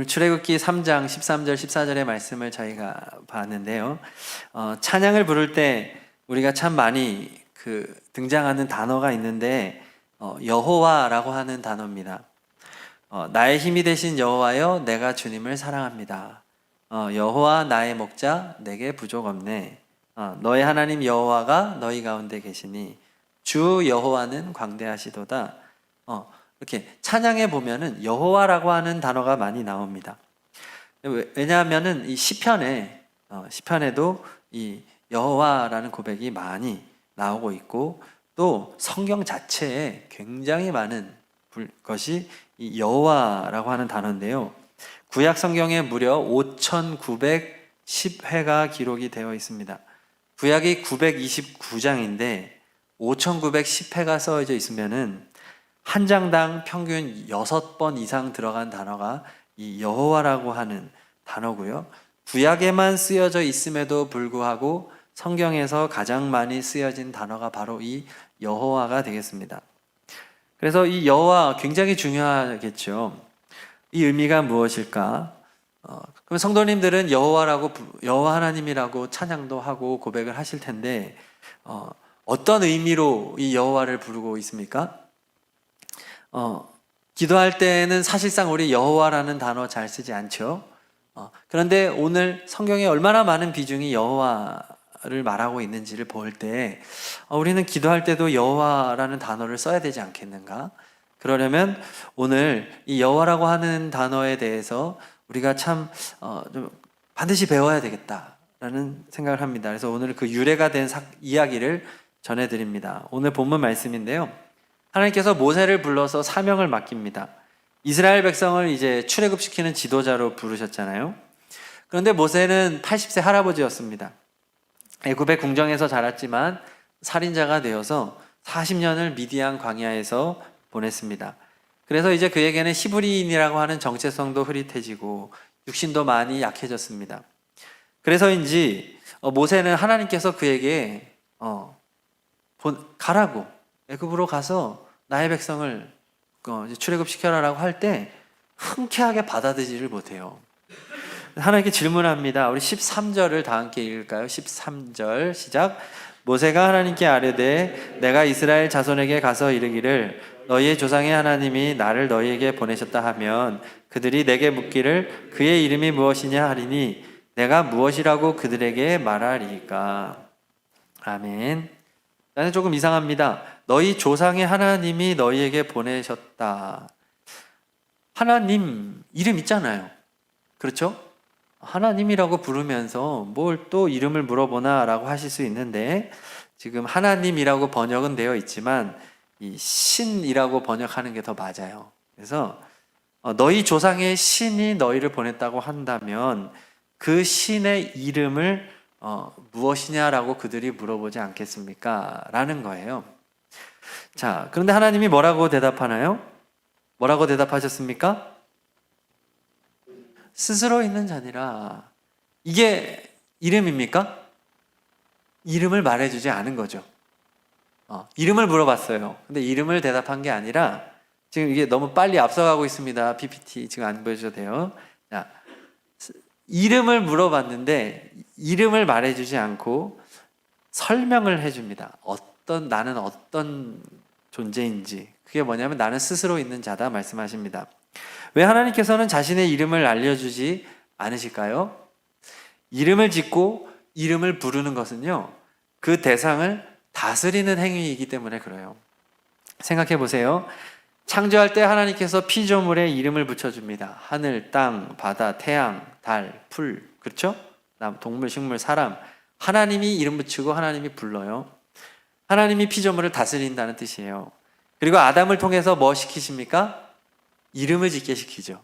오늘 출애굽기 3장 13절 14절의 말씀을 저희가 봤는데요. 찬양을 부를 때 우리가 참 많이 등장하는 단어가 있는데 여호와라고 하는 단어입니다. 나의 힘이 되신 여호와여 내가 주님을 사랑합니다. 여호와 나의 목자 내게 부족 없네. 너의 하나님 여호와가 너희 가운데 계시니 주 여호와는 광대하시도다. 이렇게 찬양에 보면은 여호와라고 하는 단어가 많이 나옵니다. 왜냐하면은 이 시편에도 이 여호와라는 고백이 많이 나오고 있고 또 성경 자체에 굉장히 많은 것이 이 여호와라고 하는 단어인데요. 구약 성경에 무려 5,910회가 기록이 되어 있습니다. 구약이 929장인데 5,910회가 써져 있으면은 한 장당 평균 6번 이상 들어간 단어가 이 여호와라고 하는 단어고요. 구약에만 쓰여져 있음에도 불구하고 성경에서 가장 많이 쓰여진 단어가 바로 이 여호와가 되겠습니다. 그래서 이 여호와 굉장히 중요하겠죠. 이 의미가 무엇일까? 그럼 성도님들은 여호와 하나님이라고 찬양도 하고 고백을 하실 텐데 어떤 의미로 이 여호와를 부르고 있습니까? 기도할 때는 사실상 우리 여호와라는 단어 잘 쓰지 않죠. 그런데 오늘 성경에 얼마나 많은 비중이 여호와를 말하고 있는지를 볼 때 우리는 기도할 때도 여호와라는 단어를 써야 되지 않겠는가? 그러려면 오늘 이 여호와라고 하는 단어에 대해서 우리가 참 좀 반드시 배워야 되겠다라는 생각을 합니다. 그래서 오늘 그 유래가 된 이야기를 전해드립니다. 오늘 본문 말씀인데요. 하나님께서 모세를 불러서 사명을 맡깁니다. 이스라엘 백성을 이제 출애굽시키는 지도자로 부르셨잖아요. 그런데 모세는 80세 할아버지였습니다. 애굽의 궁정에서 자랐지만 살인자가 되어서 40년을 미디안 광야에서 보냈습니다. 그래서 이제 그에게는 히브리인이라고 하는 정체성도 흐릿해지고 육신도 많이 약해졌습니다. 그래서인지 모세는 하나님께서 그에게 가라고 애굽으로 가서 나의 백성을 출애굽시켜라라고 할 때 흔쾌하게 받아들이지를 못해요. 하나님께 질문합니다. 우리 13절을 다 함께 읽을까요? 13절 시작. 모세가 하나님께 아뢰되 내가 이스라엘 자손에게 가서 이르기를 너희의 조상의 하나님이 나를 너희에게 보내셨다 하면 그들이 내게 묻기를 그의 이름이 무엇이냐 하리니 내가 무엇이라고 그들에게 말하리까? 아멘. 나는 조금 이상합니다. 너희 조상의 하나님이 너희에게 보내셨다. 하나님 이름 있잖아요. 그렇죠? 하나님이라고 부르면서 뭘 또 이름을 물어보나 라고 하실 수 있는데 지금 하나님이라고 번역은 되어 있지만 이 신이라고 번역하는 게 더 맞아요. 그래서 너희 조상의 신이 너희를 보냈다고 한다면 그 신의 이름을 무엇이냐라고 그들이 물어보지 않겠습니까? 라는 거예요. 자, 그런데 하나님이 뭐라고 대답하나요? 뭐라고 대답하셨습니까? 스스로 있는 자니라. 이게 이름입니까? 이름을 말해주지 않은 거죠. 이름을 물어봤어요. 근데 이름을 대답한 게 아니라 지금 이게 너무 빨리 앞서가고 있습니다. PPT 지금 안 보여주셔도 돼요. 자, 이름을 물어봤는데 이름을 말해주지 않고 설명을 해줍니다. 나는 어떤 존재인지. 그게 뭐냐면 나는 스스로 있는 자다 말씀하십니다. 왜 하나님께서는 자신의 이름을 알려주지 않으실까요? 이름을 짓고 이름을 부르는 것은요, 그 대상을 다스리는 행위이기 때문에 그래요. 생각해 보세요. 창조할 때 하나님께서 피조물에 이름을 붙여줍니다. 하늘, 땅, 바다, 태양, 달, 풀, 그렇죠? 동물, 식물, 사람. 하나님이 이름 붙이고 하나님이 불러요. 하나님이 피조물을 다스린다는 뜻이에요. 그리고 아담을 통해서 뭐 시키십니까? 이름을 짓게 시키죠.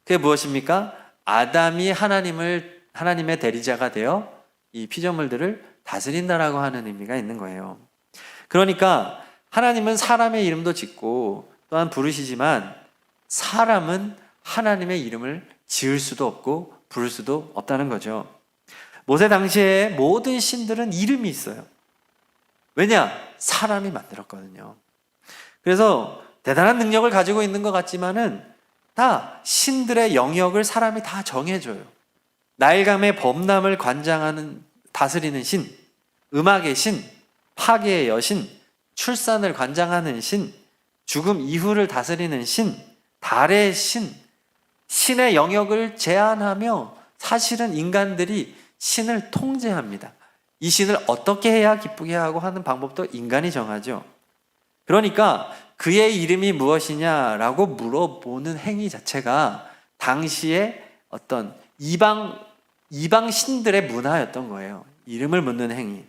그게 무엇입니까? 아담이 하나님의 대리자가 되어 이 피조물들을 다스린다라고 하는 의미가 있는 거예요. 그러니까 하나님은 사람의 이름도 짓고 또한 부르시지만 사람은 하나님의 이름을 지을 수도 없고 부를 수도 없다는 거죠. 모세 당시에 모든 신들은 이름이 있어요. 왜냐? 사람이 만들었거든요. 그래서 대단한 능력을 가지고 있는 것 같지만은 다 신들의 영역을 사람이 다 정해줘요. 나일강의 범람을 관장하는 다스리는 신, 음악의 신, 파괴의 여신, 출산을 관장하는 신, 죽음 이후를 다스리는 신, 달의 신, 신의 영역을 제한하며 사실은 인간들이 신을 통제합니다. 이 신을 어떻게 해야 기쁘게 하고 하는 방법도 인간이 정하죠. 그러니까 그의 이름이 무엇이냐라고 물어보는 행위 자체가 당시에 어떤 이방 신들의 문화였던 거예요. 이름을 묻는 행위.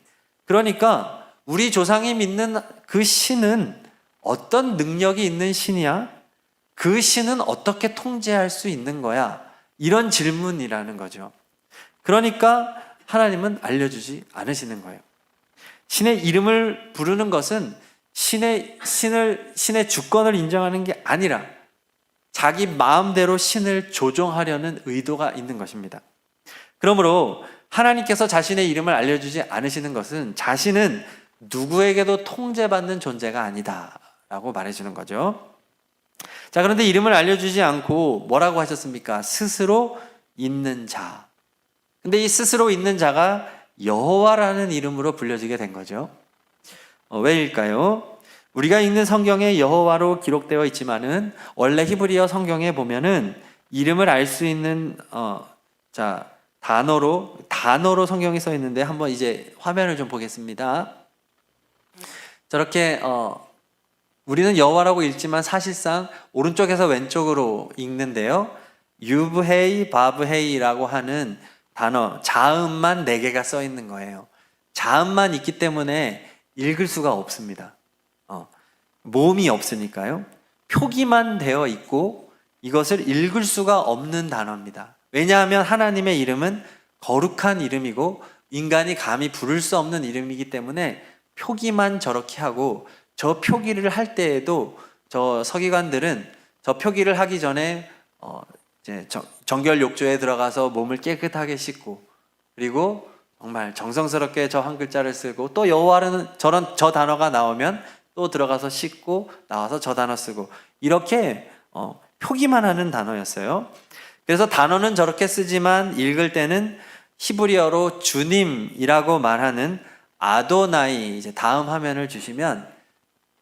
그러니까 우리 조상이 믿는 그 신은 어떤 능력이 있는 신이야? 그 신은 어떻게 통제할 수 있는 거야? 이런 질문이라는 거죠. 그러니까 하나님은 알려주지 않으시는 거예요. 신의 이름을 부르는 것은 신의 주권을 인정하는 게 아니라 자기 마음대로 신을 조종하려는 의도가 있는 것입니다. 그러므로 하나님께서 자신의 이름을 알려주지 않으시는 것은 자신은 누구에게도 통제받는 존재가 아니다 라고 말해주는 거죠. 자, 그런데 이름을 알려주지 않고 뭐라고 하셨습니까? 스스로 있는 자. 근데 이 스스로 있는 자가 여호와라는 이름으로 불려지게 된 거죠. 왜일까요? 우리가 읽는 성경에 여호와로 기록되어 있지만은 원래 히브리어 성경에 보면은 이름을 알 수 있는 단어로 성경이 써 있는데 한번 이제 화면을 좀 보겠습니다. 저렇게 우리는 여호와라고 읽지만 사실상 오른쪽에서 왼쪽으로 읽는데요. 유브헤이 바브헤이라고 하는 단어 자음만 4개가 써 있는 거예요. 자음만 있기 때문에 읽을 수가 없습니다. 모음이 없으니까요. 표기만 되어 있고 이것을 읽을 수가 없는 단어입니다. 왜냐하면 하나님의 이름은 거룩한 이름이고 인간이 감히 부를 수 없는 이름이기 때문에 표기만 저렇게 하고 저 표기를 할 때에도 저 서기관들은 저 표기를 하기 전에 이제 정결 욕조에 들어가서 몸을 깨끗하게 씻고 그리고 정말 정성스럽게 저 한 글자를 쓰고 또 여호와는 저 단어가 나오면 또 들어가서 씻고 나와서 저 단어 쓰고 이렇게 표기만 하는 단어였어요. 그래서 단어는 저렇게 쓰지만 읽을 때는 히브리어로 주님이라고 말하는 아도나이, 이제 다음 화면을 주시면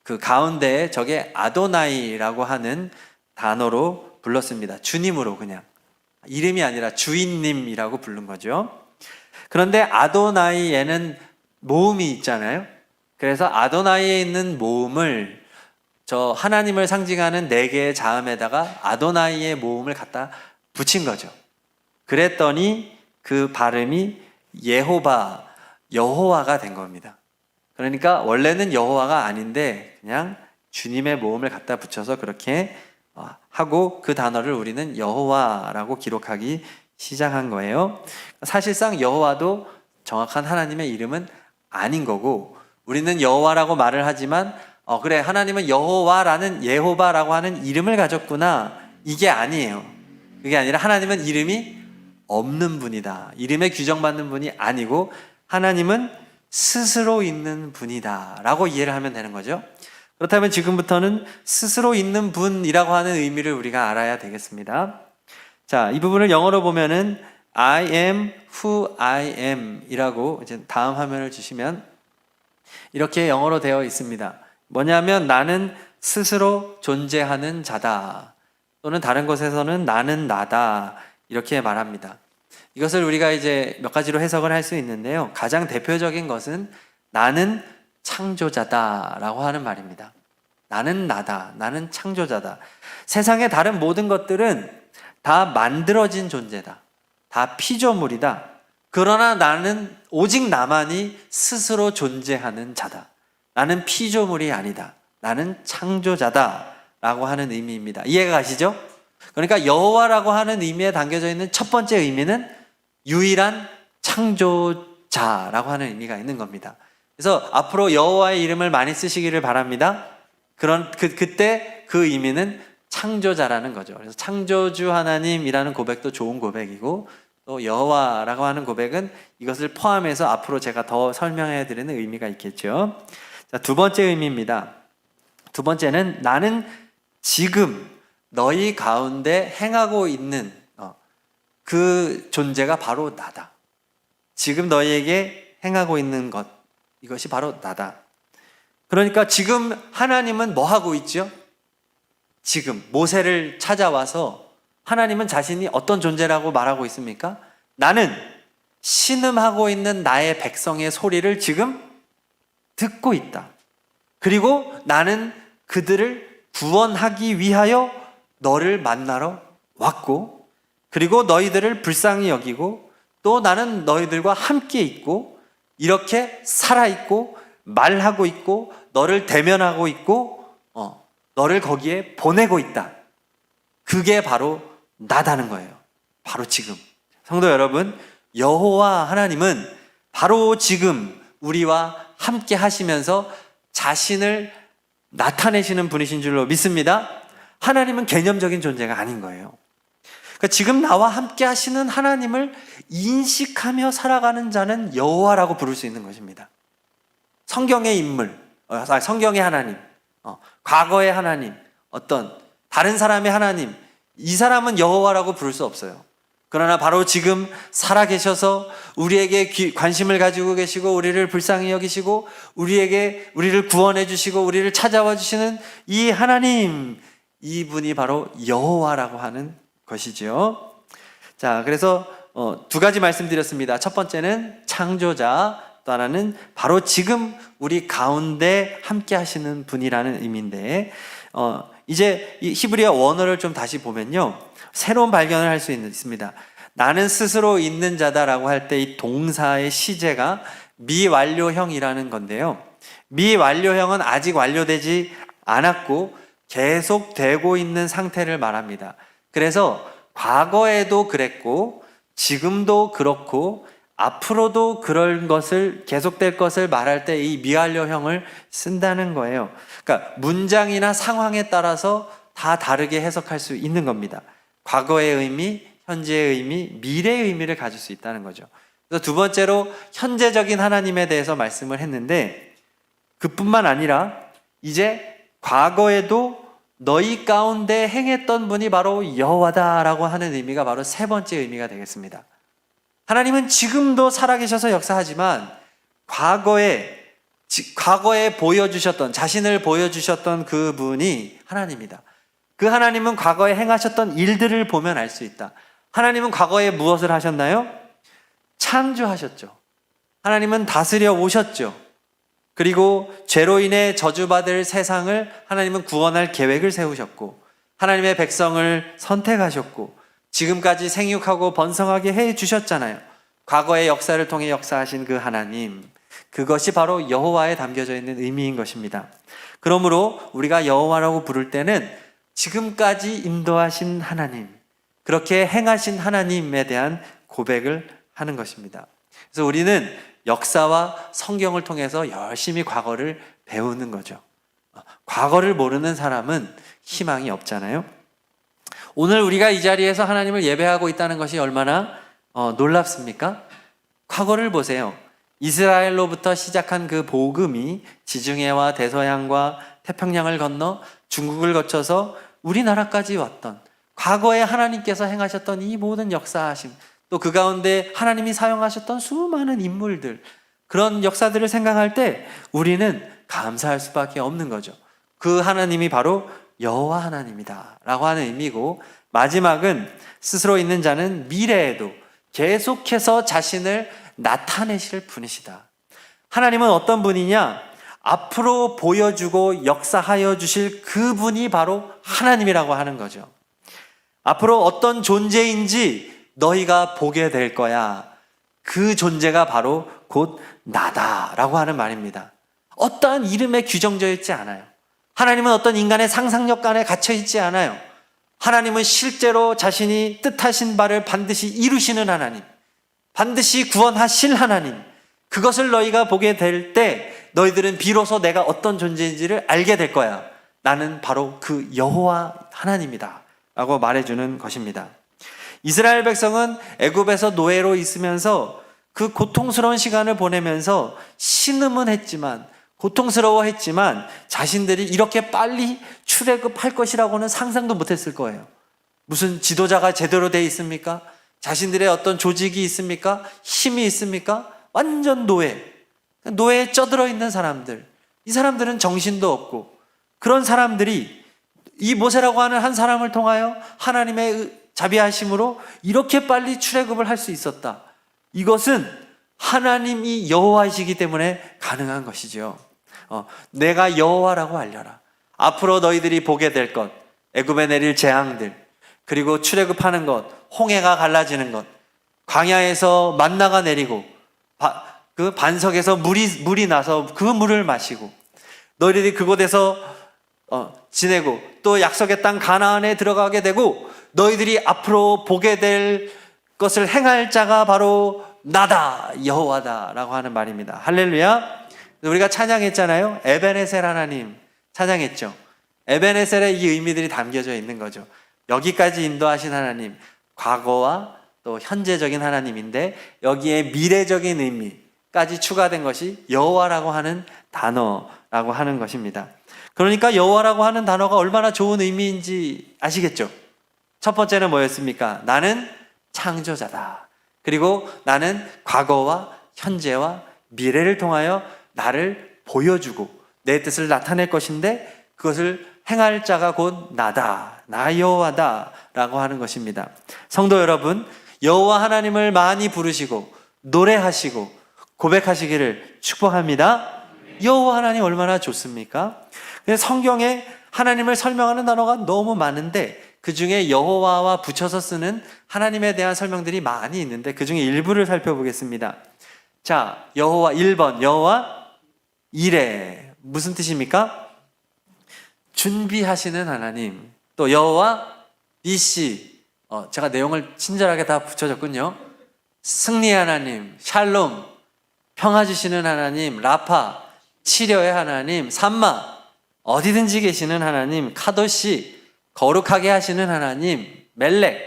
그 가운데에 저게 아도나이라고 하는 단어로 불렀습니다. 주님으로 그냥. 이름이 아니라 주인님이라고 부른 거죠. 그런데 아도나이에는 모음이 있잖아요. 그래서 아도나이에 있는 모음을 저 하나님을 상징하는 4개의 자음에다가 아도나이의 모음을 갖다 붙인 거죠. 그랬더니 그 발음이 여호와가 된 겁니다. 그러니까 원래는 여호와가 아닌데 그냥 주님의 모음을 갖다 붙여서 그렇게 하고 그 단어를 우리는 여호와라고 기록하기 시작한 거예요. 사실상 여호와도 정확한 하나님의 이름은 아닌 거고 우리는 여호와라고 말을 하지만 그래 하나님은 예호바라고 하는 이름을 가졌구나 이게 아니에요. 그게 아니라 하나님은 이름이 없는 분이다. 이름에 규정받는 분이 아니고 하나님은 스스로 있는 분이다 라고 이해를 하면 되는 거죠. 그렇다면 지금부터는 스스로 있는 분이라고 하는 의미를 우리가 알아야 되겠습니다. 자, 이 부분을 영어로 보면은 I am who I am 이라고 이제 다음 화면을 주시면 이렇게 영어로 되어 있습니다. 뭐냐면 나는 스스로 존재하는 자다. 또는 다른 곳에서는 나는 나다. 이렇게 말합니다. 이것을 우리가 이제 몇 가지로 해석을 할 수 있는데요. 가장 대표적인 것은 나는 창조자다라고 하는 말입니다. 나는 나다. 나는 창조자다. 세상의 다른 모든 것들은 다 만들어진 존재다. 다 피조물이다. 그러나 나는 오직 나만이 스스로 존재하는 자다. 나는 피조물이 아니다. 나는 창조자다. 라고 하는 의미입니다. 이해가 가시죠? 그러니까 여호와라고 하는 의미에 담겨져 있는 첫 번째 의미는 유일한 창조자라고 하는 의미가 있는 겁니다. 그래서 앞으로 여호와의 이름을 많이 쓰시기를 바랍니다. 그때 그 의미는 창조자라는 거죠. 그래서 창조주 하나님이라는 고백도 좋은 고백이고 또 여호와라고 하는 고백은 이것을 포함해서 앞으로 제가 더 설명해 드리는 의미가 있겠죠. 자, 두 번째 의미입니다. 두 번째는 나는 지금 너희 가운데 행하고 있는 그 존재가 바로 나다. 지금 너희에게 행하고 있는 것, 이것이 바로 나다. 그러니까 지금 하나님은 뭐 하고 있죠? 지금 모세를 찾아와서 하나님은 자신이 어떤 존재라고 말하고 있습니까? 나는 신음하고 있는 나의 백성의 소리를 지금 듣고 있다. 그리고 나는 그들을 구원하기 위하여 너를 만나러 왔고, 그리고 너희들을 불쌍히 여기고, 또 나는 너희들과 함께 있고, 이렇게 살아있고 말하고 있고 너를 대면하고 있고 너를 거기에 보내고 있다. 그게 바로 나다는 거예요. 바로 지금. 성도 여러분, 여호와 하나님은 바로 지금 우리와 함께 하시면서 자신을 나타내시는 분이신 줄로 믿습니다. 하나님은 개념적인 존재가 아닌 거예요. 그러니까 지금 나와 함께 하시는 하나님을 인식하며 살아가는 자는 여호와라고 부를 수 있는 것입니다. 성경의 인물, 성경의 하나님, 과거의 하나님, 어떤 다른 사람의 하나님, 이 사람은 여호와라고 부를 수 없어요. 그러나 바로 지금 살아계셔서 우리에게 관심을 가지고 계시고 우리를 불쌍히 여기시고 우리를 구원해 주시고 우리를 찾아와 주시는 이 하나님, 이분이 바로 여호와라고 하는 것이죠. 자, 그래서 두 가지 말씀드렸습니다. 첫 번째는 창조자, 또 하나는 바로 지금 우리 가운데 함께 하시는 분이라는 의미인데, 이제 이 히브리어 원어를 좀 다시 보면요, 새로운 발견을 할 수 있습니다. 나는 스스로 있는 자다라고 할 때 이 동사의 시제가 미완료형이라는 건데요, 미완료형은 아직 완료되지 않았고 계속되고 있는 상태를 말합니다. 그래서 과거에도 그랬고 지금도 그렇고 앞으로도 그럴 것을, 계속될 것을 말할 때 이 미완료형을 쓴다는 거예요. 그러니까 문장이나 상황에 따라서 다 다르게 해석할 수 있는 겁니다. 과거의 의미, 현재의 의미, 미래의 의미를 가질 수 있다는 거죠. 그래서 두 번째로 현재적인 하나님에 대해서 말씀을 했는데, 그뿐만 아니라 이제 과거에도 너희 가운데 행했던 분이 바로 여호와다라고 하는 의미가 바로 세 번째 의미가 되겠습니다. 하나님은 지금도 살아계셔서 역사하지만 과거에 보여주셨던, 자신을 보여주셨던 그분이 하나님이다. 그 하나님은 과거에 행하셨던 일들을 보면 알 수 있다. 하나님은 과거에 무엇을 하셨나요? 창조하셨죠. 하나님은 다스려 오셨죠. 그리고 죄로 인해 저주받을 세상을 하나님은 구원할 계획을 세우셨고, 하나님의 백성을 선택하셨고, 지금까지 생육하고 번성하게 해 주셨잖아요. 과거의 역사를 통해 역사하신 그 하나님, 그것이 바로 여호와에 담겨져 있는 의미인 것입니다. 그러므로 우리가 여호와라고 부를 때는 지금까지 인도하신 하나님, 그렇게 행하신 하나님에 대한 고백을 하는 것입니다. 그래서 우리는 역사와 성경을 통해서 열심히 과거를 배우는 거죠. 과거를 모르는 사람은 희망이 없잖아요. 오늘 우리가 이 자리에서 하나님을 예배하고 있다는 것이 얼마나 놀랍습니까? 과거를 보세요. 이스라엘로부터 시작한 그 복음이 지중해와 대서양과 태평양을 건너 중국을 거쳐서 우리나라까지 왔던, 과거에 하나님께서 행하셨던 이 모든 역사하심, 또 그 가운데 하나님이 사용하셨던 수많은 인물들, 그런 역사들을 생각할 때 우리는 감사할 수밖에 없는 거죠. 그 하나님이 바로 여호와 하나님이다 라고 하는 의미고, 마지막은 스스로 있는 자는 미래에도 계속해서 자신을 나타내실 분이시다. 하나님은 어떤 분이냐? 앞으로 보여주고 역사하여 주실 그분이 바로 하나님이라고 하는 거죠. 앞으로 어떤 존재인지 너희가 보게 될 거야. 그 존재가 바로 곧 나다라고 하는 말입니다. 어떠한 이름에 규정되어 있지 않아요. 하나님은 어떤 인간의 상상력 안에 갇혀 있지 않아요. 하나님은 실제로 자신이 뜻하신 바를 반드시 이루시는 하나님, 반드시 구원하실 하나님, 그것을 너희가 보게 될 때 너희들은 비로소 내가 어떤 존재인지를 알게 될 거야. 나는 바로 그 여호와 하나님이다 라고 말해주는 것입니다. 이스라엘 백성은 애굽에서 노예로 있으면서 그 고통스러운 시간을 보내면서 신음은 했지만, 고통스러워했지만 자신들이 이렇게 빨리 출애굽할 것이라고는 상상도 못했을 거예요. 무슨 지도자가 제대로 돼 있습니까? 자신들의 어떤 조직이 있습니까? 힘이 있습니까? 완전 노예에 쪄들어 있는 사람들. 이 사람들은 정신도 없고, 그런 사람들이 이 모세라고 하는 한 사람을 통하여 하나님의 자비하심으로 이렇게 빨리 출애굽을 할 수 있었다. 이것은 하나님이 여호와이시기 때문에 가능한 것이죠. 내가 여호와라고 알려라. 앞으로 너희들이 보게 될 것, 애굽에 내릴 재앙들, 그리고 출애굽하는 것, 홍해가 갈라지는 것, 광야에서 만나가 내리고 그 반석에서 물이 나서 그 물을 마시고, 너희들이 그곳에서 지내고 또 약속의 땅 가나안에 들어가게 되고, 너희들이 앞으로 보게 될 것을 행할 자가 바로 나다, 여호와다라고 하는 말입니다. 할렐루야. 우리가 찬양했잖아요. 에베네셀 하나님 찬양했죠. 에베네셀의 이 의미들이 담겨져 있는 거죠. 여기까지 인도하신 하나님, 과거와 또 현재적인 하나님인데 여기에 미래적인 의미까지 추가된 것이 여호와라고 하는 단어라고 하는 것입니다. 그러니까 여호와라고 하는 단어가 얼마나 좋은 의미인지 아시겠죠? 첫 번째는 뭐였습니까? 나는 창조자다. 그리고 나는 과거와 현재와 미래를 통하여 나를 보여주고 내 뜻을 나타낼 것인데 그것을 행할 자가 곧 나다, 나 여호와다 라고 하는 것입니다. 성도 여러분, 여호와 하나님을 많이 부르시고 노래하시고 고백하시기를 축복합니다. 여호와 하나님 얼마나 좋습니까? 성경에 하나님을 설명하는 단어가 너무 많은데 그 중에 여호와와 붙여서 쓰는 하나님에 대한 설명들이 많이 있는데 그 중에 일부를 살펴보겠습니다. 자, 여호와 1번, 여호와 이레 무슨 뜻입니까? 준비하시는 하나님. 또 여호와 니시, 제가 내용을 친절하게 다 붙여줬군요. 승리의 하나님, 샬롬, 평화 주시는 하나님, 라파, 치료의 하나님, 삼마, 어디든지 계시는 하나님, 카도시, 거룩하게 하시는 하나님, 멜렉,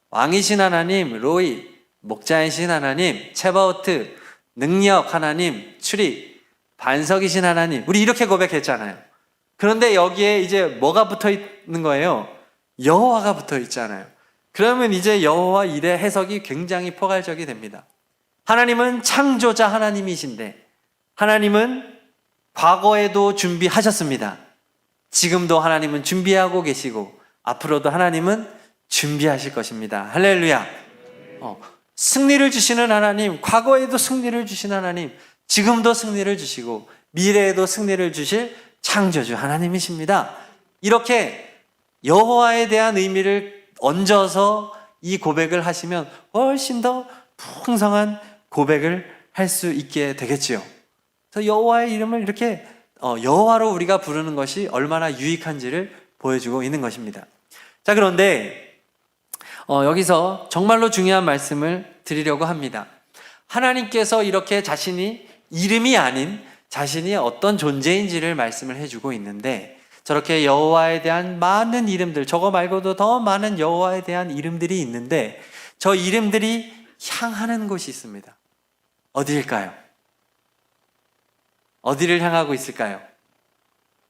왕이신 하나님, 로이, 목자이신 하나님, 체바오트, 능력 하나님, 출입, 반석이신 하나님. 우리 이렇게 고백했잖아요. 그런데 여기에 이제 뭐가 붙어 있는 거예요? 여호와가 붙어 있잖아요. 그러면 이제 여호와 일의 해석이 굉장히 포괄적이 됩니다. 하나님은 창조자 하나님이신데 하나님은 과거에도 준비하셨습니다. 지금도 하나님은 준비하고 계시고 앞으로도 하나님은 준비하실 것입니다. 할렐루야. 승리를 주시는 하나님, 과거에도 승리를 주신 하나님, 지금도 승리를 주시고 미래에도 승리를 주실 창조주 하나님이십니다. 이렇게 여호와에 대한 의미를 얹어서 이 고백을 하시면 훨씬 더 풍성한 고백을 할 수 있게 되겠지요. 그래서 여호와의 이름을 이렇게 여호와로 우리가 부르는 것이 얼마나 유익한지를 보여주고 있는 것입니다. 자, 그런데 여기서 정말로 중요한 말씀을 드리려고 합니다. 하나님께서 이렇게 자신이 이름이 아닌 자신이 어떤 존재인지를 말씀을 해주고 있는데 저렇게 여호와에 대한 많은 이름들, 저거 말고도 더 많은 여호와에 대한 이름들이 있는데 저 이름들이 향하는 곳이 있습니다. 어디일까요? 어디를 향하고 있을까요?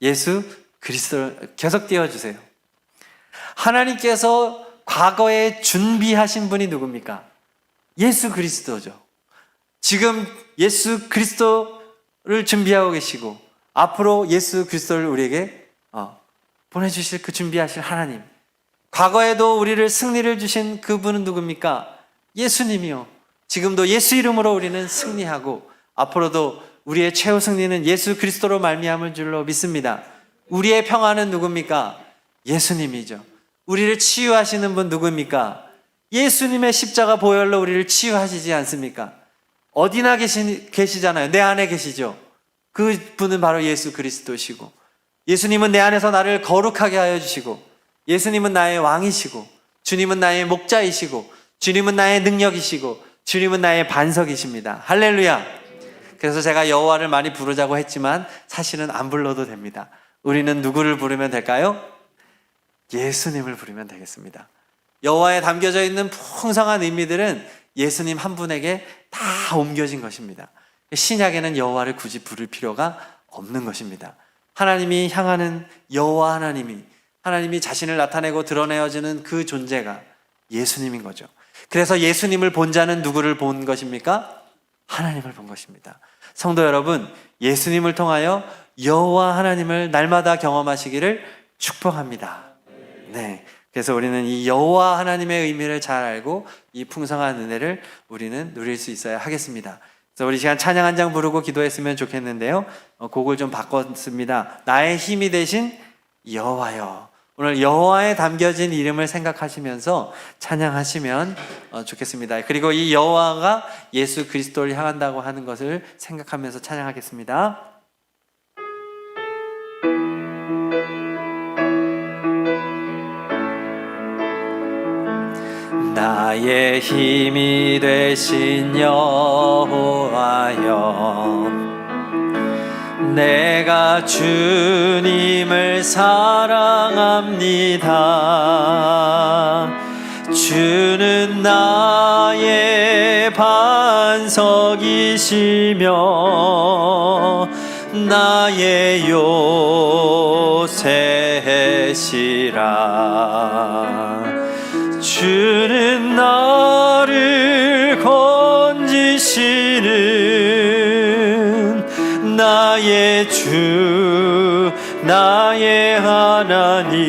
예수 그리스도. 계속 띄워주세요. 하나님께서 과거에 준비하신 분이 누굽니까? 예수 그리스도죠. 지금 예수 그리스도를 준비하고 계시고 앞으로 예수 그리스도를 우리에게 보내주실 그 준비하실 하나님. 과거에도 우리를 승리를 주신 그분은 누굽니까? 예수님이요. 지금도 예수 이름으로 우리는 승리하고 앞으로도 우리의 최후 승리는 예수 그리스도로 말미암을 줄로 믿습니다. 우리의 평화는 누굽니까? 예수님이죠. 우리를 치유하시는 분 누굽니까? 예수님의 십자가 보혈로 우리를 치유하시지 않습니까? 어디나 계시잖아요. 내 안에 계시죠. 그 분은 바로 예수 그리스도시고 예수님은 내 안에서 나를 거룩하게 하여 주시고 예수님은 나의 왕이시고 주님은 나의 목자이시고 주님은 나의 능력이시고 주님은 나의 반석이십니다. 할렐루야. 그래서 제가 여호와를 많이 부르자고 했지만 사실은 안 불러도 됩니다. 우리는 누구를 부르면 될까요? 예수님을 부르면 되겠습니다. 여호와에 담겨져 있는 풍성한 의미들은 예수님 한 분에게 다 옮겨진 것입니다. 신약에는 여호와를 굳이 부를 필요가 없는 것입니다. 하나님이 향하는 여호와 하나님이 자신을 나타내고 드러내어지는 그 존재가 예수님인 거죠. 그래서 예수님을 본 자는 누구를 본 것입니까? 하나님을 본 것입니다. 성도 여러분, 예수님을 통하여 여호와 하나님을 날마다 경험하시기를 축복합니다. 네, 그래서 우리는 이 여호와 하나님의 의미를 잘 알고 이 풍성한 은혜를 우리는 누릴 수 있어야 하겠습니다. 그래서 우리 시간 찬양 한 장 부르고 기도했으면 좋겠는데요. 곡을 좀 바꿨습니다. 나의 힘이 되신 여호와여. 오늘 여호와에 담겨진 이름을 생각하시면서 찬양하시면 좋겠습니다. 그리고 이 여호와가 예수 그리스도를 향한다고 하는 것을 생각하면서 찬양하겠습니다. 나의 힘이 되신 여호와여, 내가 주님을 사랑합니다. 주는 나의 반석이시며 나의 요새시라. 주는 나를 건지시는 나의 주, 나의 하나님,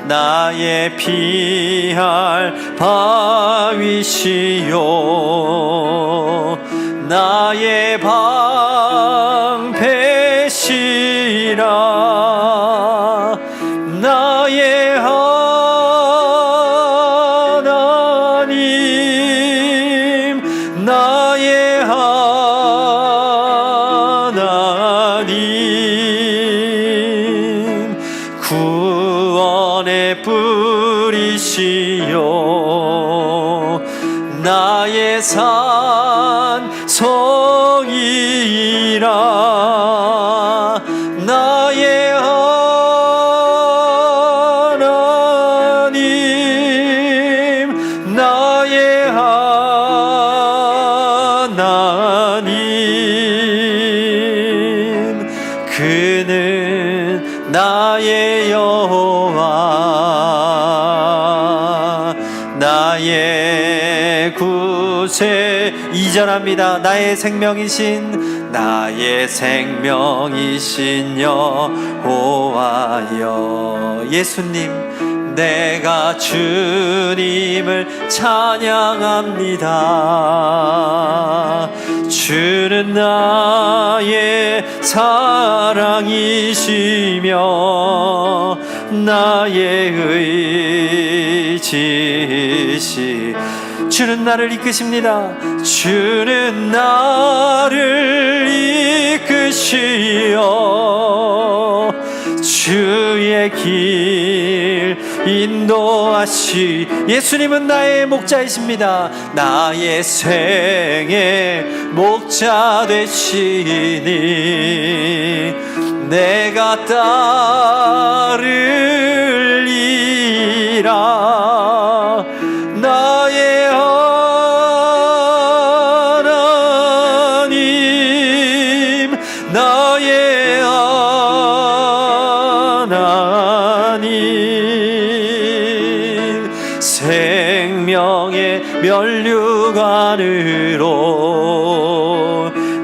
나의 피할 바위시요 나의 방패시라. 나의 하나님, 나의 하나님, 구원의 뿌리시요 나의 산성이라. 나의 하나님, 나의 하나님, 그는 나의 여호와, 나의 구세. 2절합니다. 나의 생명이신 여호와여. 예수님, 내가 주님을 찬양합니다. 주는 나의 사랑이시며 나의 의지시. 주는 나를 이끄십니다. 주는 나를 이끄시어 주의 길 인도하시. 예수님은 나의 목자이십니다. 나의 생의 목자 되시니 내가 따르리라. 나의 하나님, 나의 하나님, 생명의 면류관으로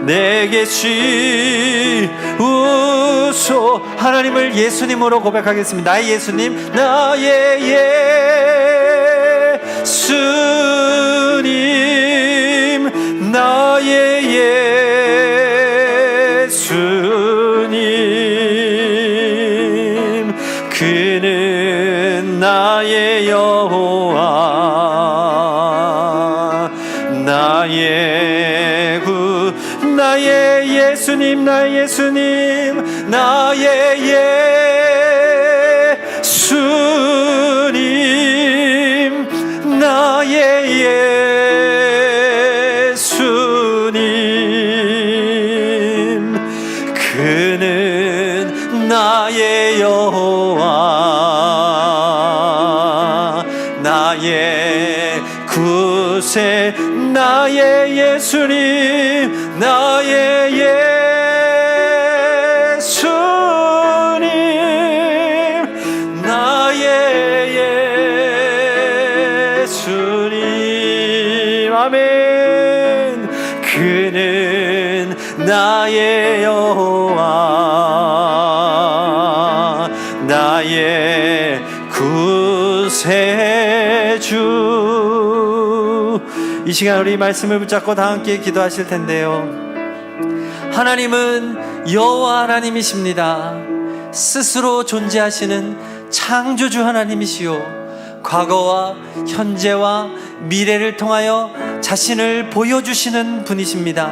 내게 씌우소. 하나님을 예수님으로 고백하겠습니다. 나의 예수님, 나의 예수님, 나의 예수님, 그는 나의 여호와, 나의 구, 나의 예수님, 나의 예수님, 나의 예수님, 나의 예수님, 그는 나의 여호와, 나의 구세. 나의 예수님, 나의 나의 여호와 나의 구세주. 이 시간 우리 말씀을 붙잡고 다 함께 기도하실 텐데요. 하나님은 여호와 하나님이십니다. 스스로 존재하시는 창조주 하나님이시요 과거와 현재와 미래를 통하여 자신을 보여주시는 분이십니다.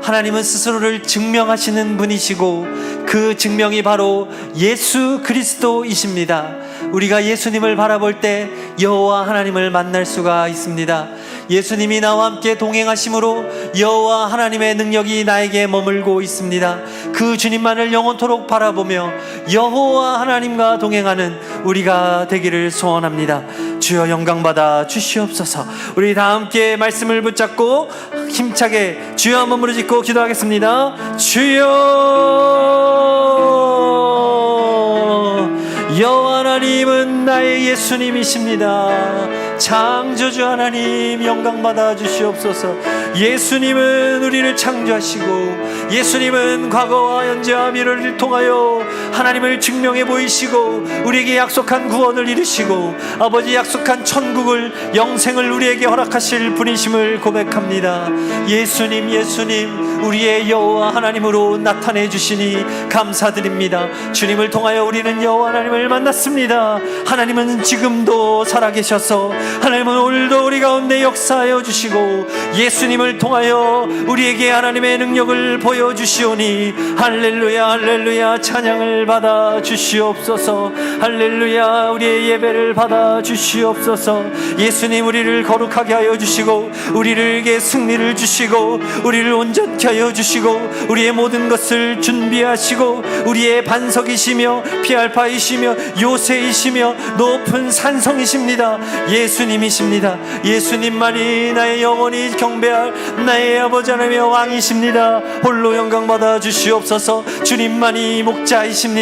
하나님은 스스로를 증명하시는 분이시고 그 증명이 바로 예수 그리스도이십니다. 우리가 예수님을 바라볼 때 여호와 하나님을 만날 수가 있습니다. 예수님이 나와 함께 동행하심으로 여호와 하나님의 능력이 나에게 머물고 있습니다. 그 주님만을 영원토록 바라보며 여호와 하나님과 동행하는 우리가 되기를 소원합니다. 주여 영광받아 주시옵소서. 우리 다 함께 말씀을 붙잡고 힘차게 주여 한번 부르짖고 기도하겠습니다. 주여, 여호와 하나님은 나의 예수님이십니다. 창조주 하나님 영광받아 주시옵소서. 예수님은 우리를 창조하시고 예수님은 과거와 현재와 미래를 통하여 하나님을 증명해 보이시고 우리에게 약속한 구원을 이루시고 아버지 약속한 천국을 영생을 우리에게 허락하실 분이심을 고백합니다. 예수님 우리의 여호와 하나님으로 나타내 주시니 감사드립니다. 주님을 통하여 우리는 여호와 하나님을 만났습니다. 하나님은 지금도 살아계셔서 하나님은 오늘도 우리 가운데 역사하여 주시고 예수님을 통하여 우리에게 하나님의 능력을 보여주시오니 할렐루야 할렐루야 찬양을 받아 주시옵소서. 할렐루야 우리의 예배를 받아 주시옵소서. 예수님 우리를 거룩하게 하여 주시고 우리에게 승리를 주시고 우리를 온전케 하여 주시고 우리의 모든 것을 준비하시고 우리의 반석이시며 피할 바이시며 요새이시며 높은 산성이십니다. 예수님이십니다. 예수님만이 나의 영원히 경배할 나의 아버지 하나님의 왕이십니다. 홀로 영광 받아 주시옵소서. 주님만이 목자이십니다.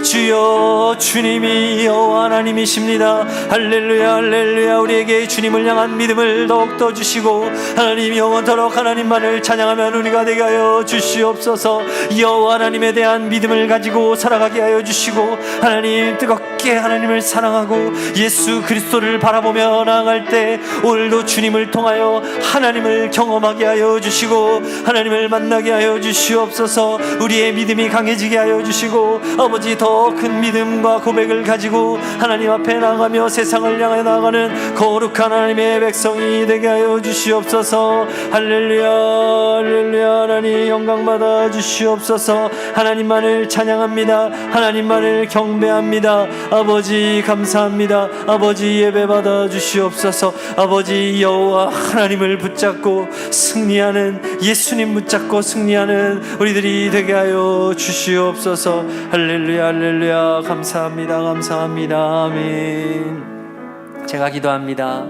주여 주님이 여호와 하나님이십니다. 할렐루야 할렐루야. 우리에게 주님을 향한 믿음을 더욱더 주시고 하나님 영원토록 하나님만을 찬양하면 우리가 되게 하여 주시옵소서. 여호와 하나님에 대한 믿음을 가지고 살아가게 하여 주시고 하나님 뜨겁게 하나님을 사랑하고 예수 그리스도를 바라보며 나아갈 때 오늘도 주님을 통하여 하나님을 경험하게 하여 주시고 하나님을 만나게 하여 주시옵소서. 우리의 믿음이 강해지게 하여 주시고 아버지 더 큰 믿음과 고백을 가지고 하나님 앞에 나아가며 세상을 향해 나아가는 거룩한 하나님의 백성이 되게 하여 주시옵소서. 할렐루야 할렐루야. 하나님 영광받아 주시옵소서. 하나님만을 찬양합니다. 하나님만을 경배합니다. 아버지 감사합니다. 아버지 예배받아 주시옵소서. 아버지 여호와 하나님을 붙잡고 승리하는 예수님 붙잡고 승리하는 우리들이 되게 하여 주시옵소서. 할렐루야 할렐루야. 감사합니다 감사합니다. 아멘. 제가 기도합니다.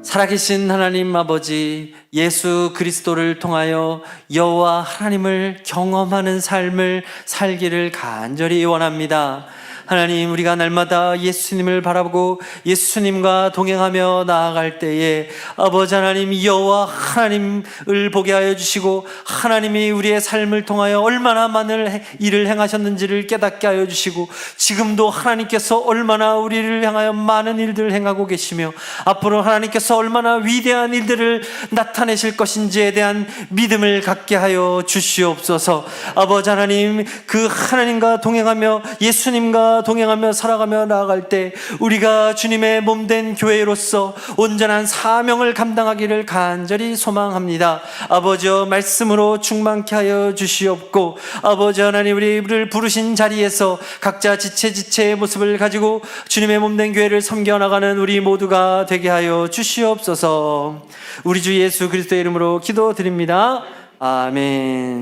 살아계신 하나님 아버지 예수 그리스도를 통하여 여호와 하나님을 경험하는 삶을 살기를 간절히 원합니다. 하나님 우리가 날마다 예수님을 바라보고 예수님과 동행하며 나아갈 때에 아버지 하나님 여호와 하나님을 보게 하여 주시고 하나님이 우리의 삶을 통하여 얼마나 많은 일을 행하셨는지를 깨닫게 하여 주시고 지금도 하나님께서 얼마나 우리를 향하여 많은 일들을 행하고 계시며 앞으로 하나님께서 얼마나 위대한 일들을 나타내실 것인지에 대한 믿음을 갖게 하여 주시옵소서. 아버지 하나님 그 하나님과 동행하며 예수님과 동행하며 살아가며 나아갈 때 우리가 주님의 몸된 교회로서 온전한 사명을 감당하기를 간절히 소망합니다. 아버지여 말씀으로 충만케 하여 주시옵고 아버지 하나님 우리를 부르신 자리에서 각자 지체의 모습을 가지고 주님의 몸된 교회를 섬겨나가는 우리 모두가 되게 하여 주시옵소서. 우리 주 예수 그리스도의 이름으로 기도드립니다. 아멘.